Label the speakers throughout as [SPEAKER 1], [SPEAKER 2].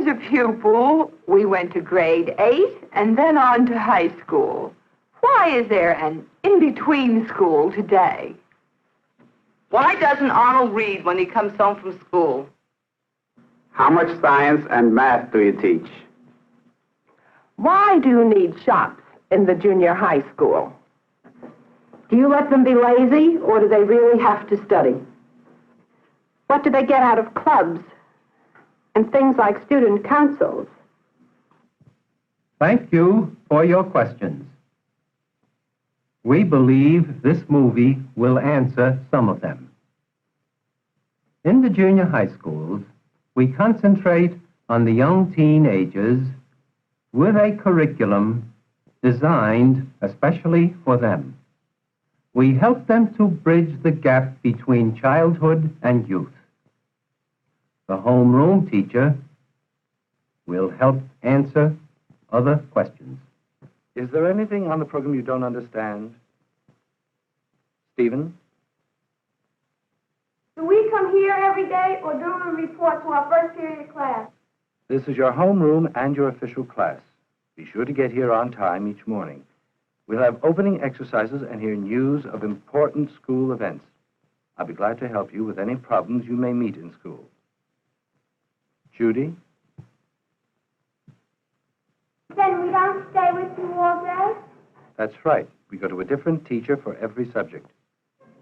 [SPEAKER 1] was a pupil, we went to grade 8 and then on to high school. Why is there an in-between school today?
[SPEAKER 2] Why doesn't Arnold read when he comes home from school?
[SPEAKER 3] How much science and math do you teach?
[SPEAKER 4] Why do you need shops in the junior high school? Do you let them be lazy, or do they really have to study? What do they get out of clubs and things like student councils?
[SPEAKER 5] Thank you for your questions. We believe this movie will answer some of them. In the junior high schools, we concentrate on the young teenagers with a curriculum designed especially for them. We help them to bridge the gap between childhood and youth. The homeroom teacher will help answer other questions.
[SPEAKER 6] Is there anything on the program you don't understand? Stephen?
[SPEAKER 7] Do we come here every day, or do we report to our first period class?
[SPEAKER 6] This is your homeroom and your official class. Be sure to get here on time each morning. We'll have opening exercises and hear news of important school events. I'll be glad to help you with any problems you may meet in school. Judy?
[SPEAKER 7] Then we don't stay with you all day?
[SPEAKER 6] That's right. We go to a different teacher for every subject.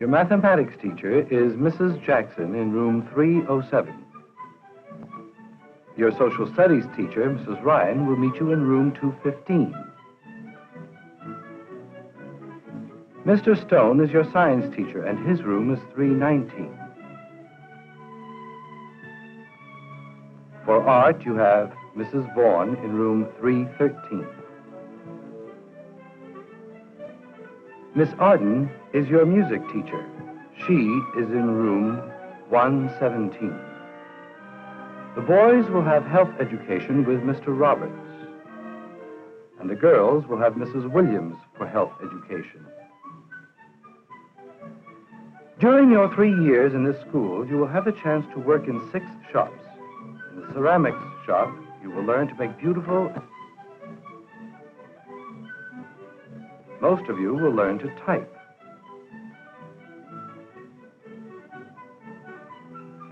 [SPEAKER 6] Your mathematics teacher is Mrs. Jackson in room 307. Your social studies teacher, Mrs. Ryan, will meet you in room 215. Mr. Stone is your science teacher, and his room is 319. For art, you have Mrs. Vaughn in room 313. Miss Arden is your music teacher. She is in room 117. The boys will have health education with Mr. Roberts. And the girls will have Mrs. Williams for health education. During your 3 years in this school, you will have the chance to work in 6 shops. In the ceramics shop, you will learn to make beautiful... Most of you will learn to type.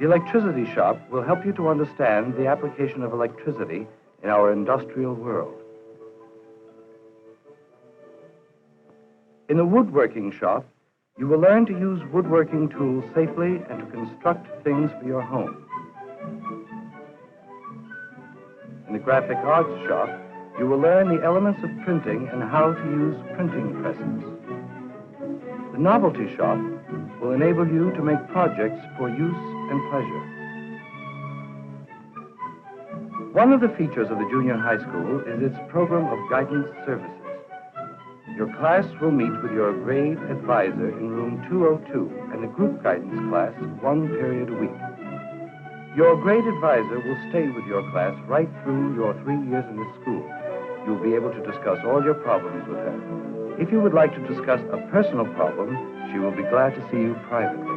[SPEAKER 6] The electricity shop will help you to understand the application of electricity in our industrial world. In the woodworking shop, you will learn to use woodworking tools safely and to construct things for your home. In the graphic arts shop, you will learn the elements of printing and how to use printing presses. The novelty shop will enable you to make projects for use and pleasure. One of the features of the junior high school is its program of guidance services. Your class will meet with your grade advisor in room 202 and the group guidance class 1 period a week. Your grade advisor will stay with your class right through your 3 years in this school. You'll be able to discuss all your problems with her. If you would like to discuss a personal problem, she will be glad to see you privately.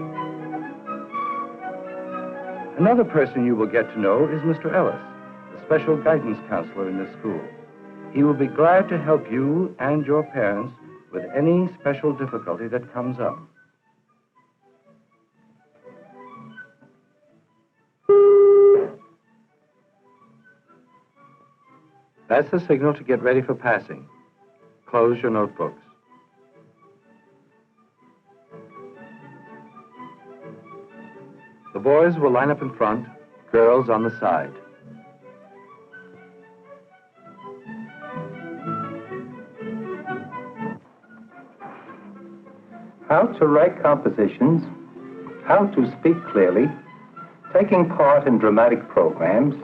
[SPEAKER 6] Another person you will get to know is Mr. Ellis, the special guidance counselor in this school. He will be glad to help you and your parents with any special difficulty that comes up. That's the signal to get ready for passing. Close your notebooks. The boys will line up in front, girls on the side.
[SPEAKER 5] How to write compositions, how to speak clearly, taking part in dramatic programs,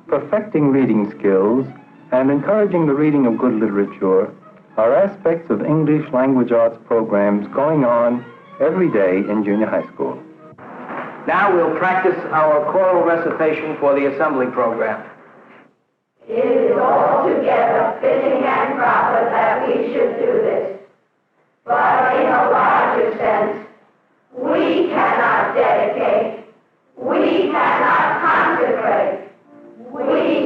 [SPEAKER 5] perfecting reading skills, and encouraging the reading of good literature are aspects of English language arts programs going on every day in junior high school.
[SPEAKER 8] Now we'll practice our choral recitation for the assembly program.
[SPEAKER 9] It is altogether fitting and proper that we should do this. But in a larger sense, we cannot dedicate, we cannot consecrate, we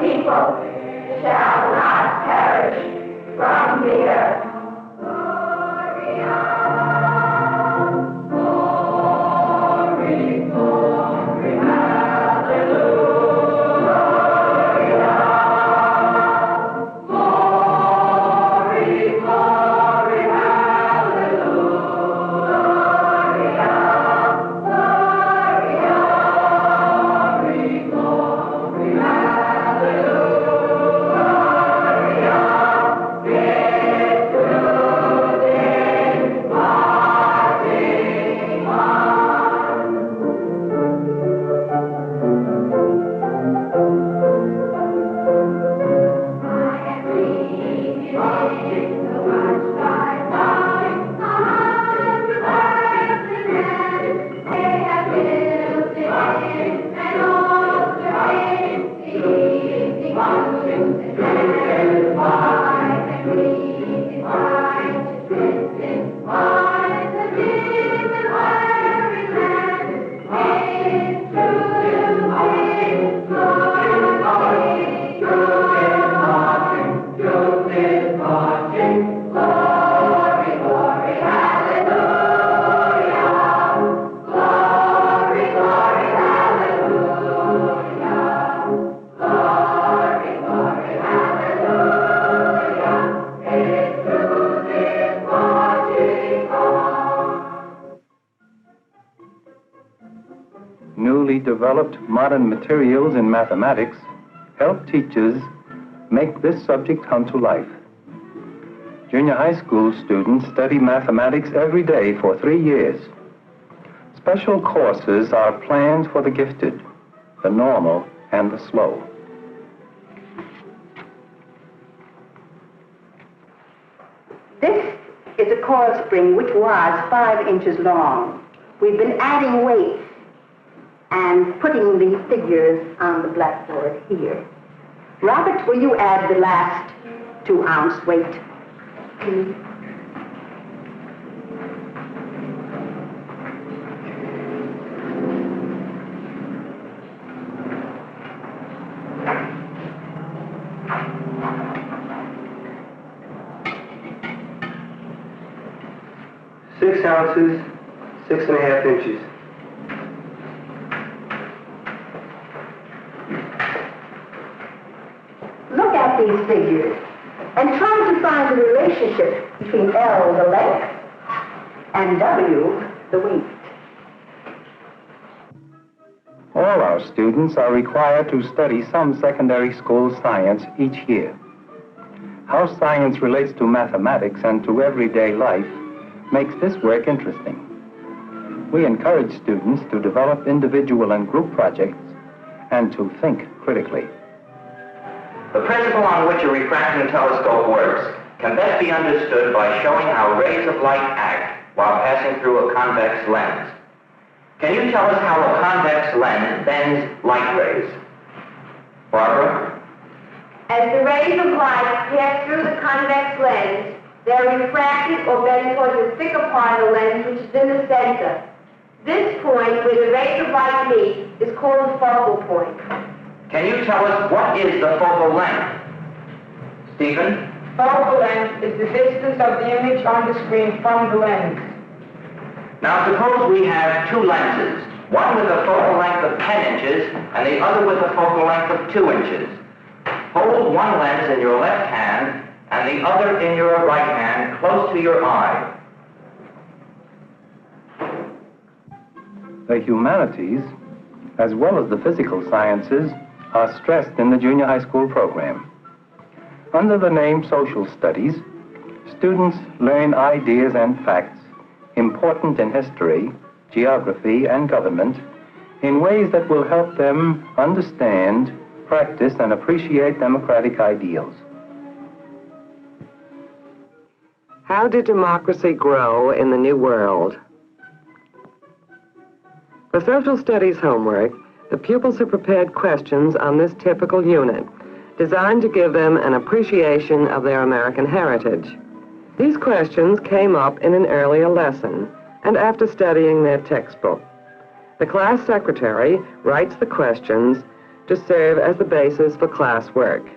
[SPEAKER 9] people shall not perish from the earth.
[SPEAKER 5] Newly developed modern materials in mathematics help teachers make this subject come to life. Junior high school students study mathematics every day for 3 years. Special courses are planned for the gifted, the normal, and the slow.
[SPEAKER 4] This is a coil spring which was 5 inches long. We've been adding weights and putting the figures on the blackboard here. Robert, will you add the last 2-ounce weight, please?
[SPEAKER 8] Six ounces, 6½ inches.
[SPEAKER 4] Look at these figures and try to find the relationship between L, the length, and W, the weight.
[SPEAKER 5] All our students are required to study some secondary school science each year. How science relates to mathematics and to everyday life makes this work interesting. We encourage students to develop individual and group projects and to think critically.
[SPEAKER 8] The principle on which a refracting telescope works can best be understood by showing how rays of light act while passing through a convex lens. Can you tell us how a convex lens bends light rays? Barbara?
[SPEAKER 7] As the rays of light pass through the convex lens, they are refracted or bent towards the thicker part of the lens, which is in the center. This point, where the rays of light meet, is called the focal point.
[SPEAKER 8] Can you tell us what is the focal length? Stephen?
[SPEAKER 2] Focal length is the distance of the image on the screen from the lens.
[SPEAKER 8] Now suppose we have two lenses, one with a focal length of 10 inches and the other with a focal length of 2 inches. Hold one lens in your left hand and the other in your right hand close to your eye.
[SPEAKER 5] The humanities, as well as the physical sciences, are stressed in the junior high school program. Under the name social studies, students learn ideas and facts important in history, geography, and government in ways that will help them understand, practice, and appreciate democratic ideals.
[SPEAKER 10] How did democracy grow in the New World? For social studies homework, the pupils have prepared questions on this typical unit, designed to give them an appreciation of their American heritage. These questions came up in an earlier lesson and after studying their textbook. The class secretary writes the questions to serve as the basis for classwork.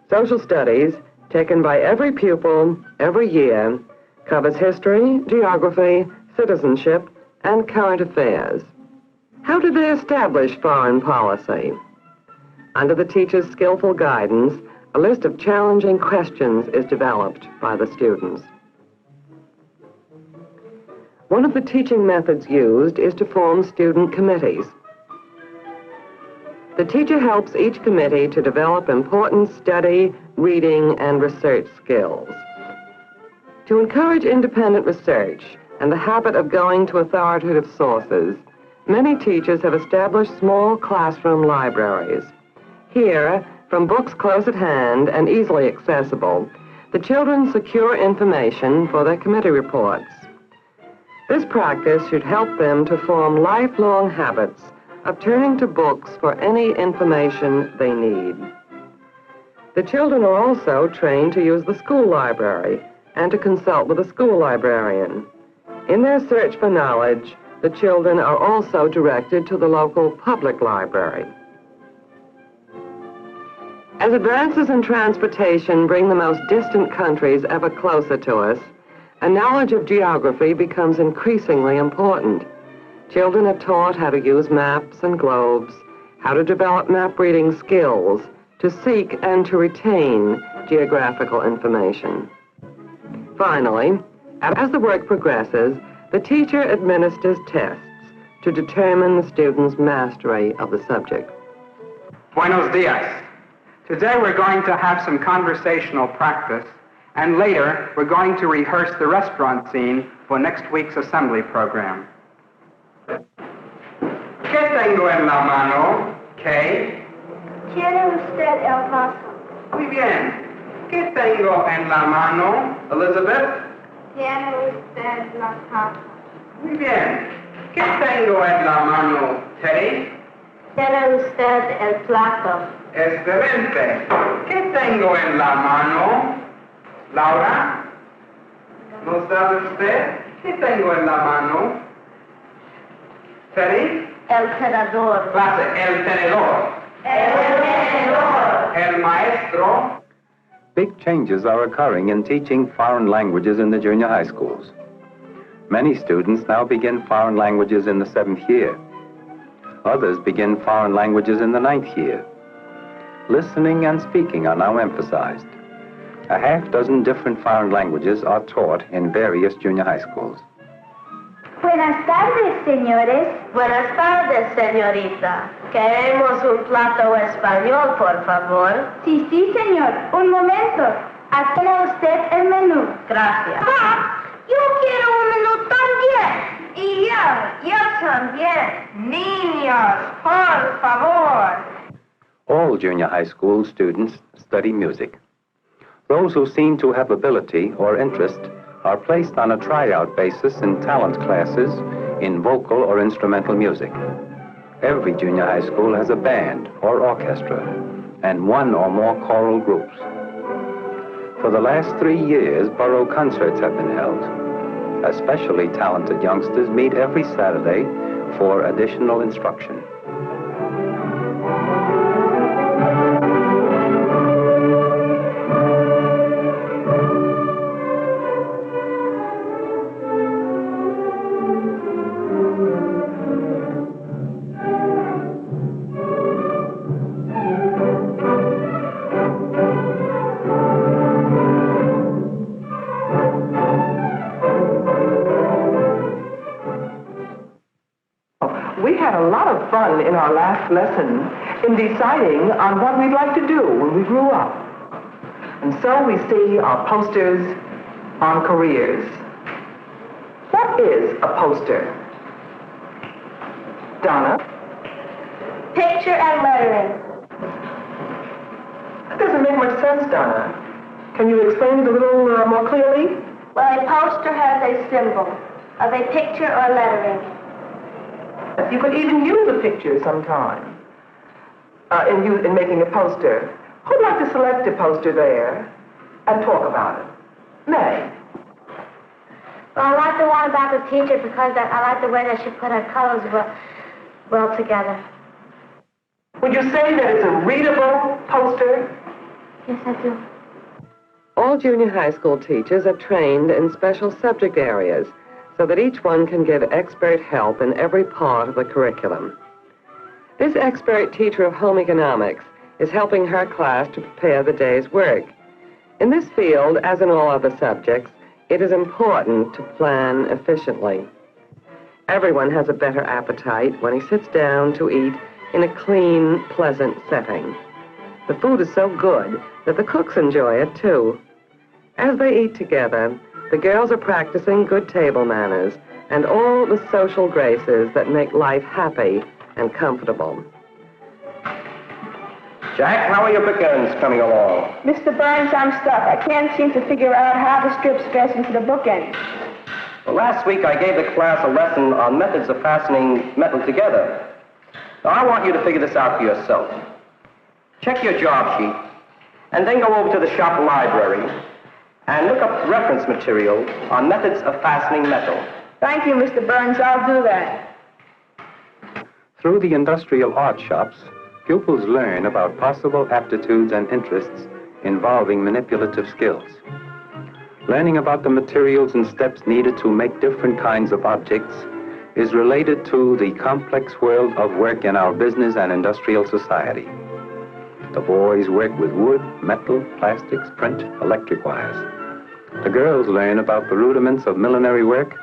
[SPEAKER 10] Social studies, taken by every pupil every year, covers history, geography, citizenship, and current affairs. How do they establish foreign policy? Under the teacher's skillful guidance, a list of challenging questions is developed by the students. One of the teaching methods used is to form student committees. The teacher helps each committee to develop important study, reading, and research skills. To encourage independent research and the habit of going to authoritative sources, many teachers have established small classroom libraries. Here, from books close at hand and easily accessible, the children secure information for their committee reports. This practice should help them to form lifelong habits of turning to books for any information they need. The children are also trained to use the school library and to consult with a school librarian. In their search for knowledge, the children are also directed to the local public library. As advances in transportation bring the most distant countries ever closer to us, a knowledge of geography becomes increasingly important. Children are taught how to use maps and globes, how to develop map reading skills, to seek and to retain geographical information. Finally, as the work progresses, the teacher administers tests to determine the student's mastery of the subject.
[SPEAKER 3] Buenos dias. Today we're going to have some conversational practice, and later we're going to rehearse the restaurant scene for next week's assembly program. ¿Qué tengo en la mano? ¿Qué?
[SPEAKER 7] ¿Tiene usted el vaso?
[SPEAKER 3] Muy bien. ¿Qué tengo en la mano, Elizabeth?
[SPEAKER 7] ¿Tiene usted la taza?
[SPEAKER 3] Muy bien. ¿Qué tengo en la mano, Teddy?
[SPEAKER 7] ¿Tiene usted el plato?
[SPEAKER 3] Excelente. ¿Qué tengo en la mano, Laura? ¿No sabe usted? ¿Qué tengo en la mano? Teddy?
[SPEAKER 7] El tenedor.
[SPEAKER 3] Clase, el tenedor.
[SPEAKER 7] El tenedor.
[SPEAKER 3] El maestro.
[SPEAKER 5] Big changes are occurring in teaching foreign languages in the junior high schools. Many students now begin foreign languages in the 7th year. Others begin foreign languages in the 9th year. Listening and speaking are now emphasized. A half-dozen different foreign languages are taught in various junior high schools.
[SPEAKER 7] Buenas tardes, señores. Buenas tardes, señorita. Queremos un plato español, por favor. Sí, sí, señor. Un momento. Aquí tiene usted el menú. Gracias. Yo quiero un menú también. Y yo también. Niños, por favor.
[SPEAKER 5] All junior high school students study music. Those who seem to have ability or interest are placed on a tryout basis in talent classes in vocal or instrumental music. Every junior high school has a band or orchestra and one or more choral groups. For the last 3 years, borough concerts have been held. Especially talented youngsters meet every Saturday for additional instruction.
[SPEAKER 10] We had a lot of fun in our last lesson in deciding on what we'd like to do when we grew up. And so we see our posters on careers. What is a poster? Donna?
[SPEAKER 7] Picture and lettering.
[SPEAKER 10] That doesn't make much sense, Donna. Can you explain it a little more clearly?
[SPEAKER 7] Well, a poster has a symbol of a picture or lettering.
[SPEAKER 10] You could even use a picture sometime in making a poster. Who'd like to select a poster there and talk about it? May.
[SPEAKER 7] Well, I like the one about the teacher because I like the way that she put her colors well together.
[SPEAKER 10] Would you say that it's a readable poster?
[SPEAKER 7] Yes, I do.
[SPEAKER 10] All junior high school teachers are trained in special subject areas so that each one can give expert help in every part of the curriculum. This expert teacher of home economics is helping her class to prepare the day's work. In this field, as in all other subjects, it is important to plan efficiently. Everyone has a better appetite when he sits down to eat in a clean, pleasant setting. The food is so good that the cooks enjoy it, too. As they eat together, the girls are practicing good table manners and all the social graces that make life happy and comfortable.
[SPEAKER 11] Jack, how are your bookends coming along?
[SPEAKER 12] Mr. Burns, I'm stuck. I can't seem to figure out how to strip stress into the bookends.
[SPEAKER 11] Well, last week I gave the class a lesson on methods of fastening metal together. Now, I want you to figure this out for yourself. Check your job sheet, and then go over to the shop library and look up reference material on methods of fastening metal.
[SPEAKER 12] Thank you, Mr. Burns. I'll do that.
[SPEAKER 3] Through the industrial art shops, pupils learn about possible aptitudes and interests involving manipulative skills. Learning about the materials and steps needed to make different kinds of objects is related to the complex world of work in our business and industrial society. The boys work with wood, metal, plastics, print, electric wires. The girls learn about the rudiments of millinery work,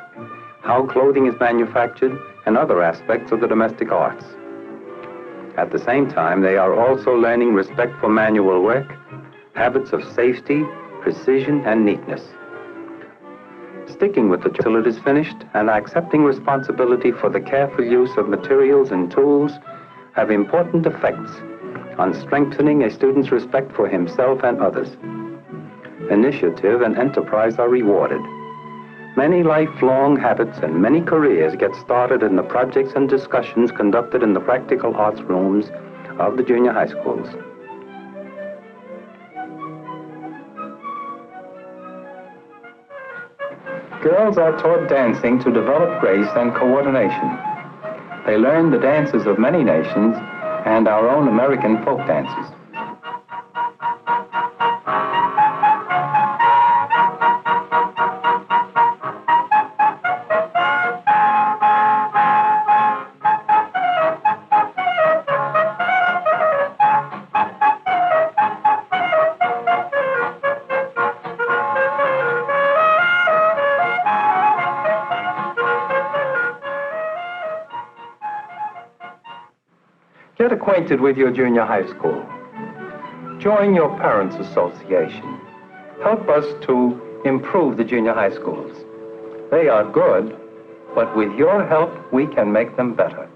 [SPEAKER 3] how clothing is manufactured, and other aspects of the domestic arts. At the same time, they are also learning respect for manual work, habits of safety, precision, and neatness. Sticking with the till it is finished and accepting responsibility for the careful use of materials and tools have important effects on strengthening a student's respect for himself and others. Initiative and enterprise are rewarded. Many lifelong habits and many careers get started in the projects and discussions conducted in the practical arts rooms of the junior high schools. Girls are taught dancing to develop grace and coordination. They learn the dances of many nations and our own American folk dances. Get acquainted with your junior high school. Join your parents' association. Help us to improve the junior high schools. They are good, but with your help, we can make them better.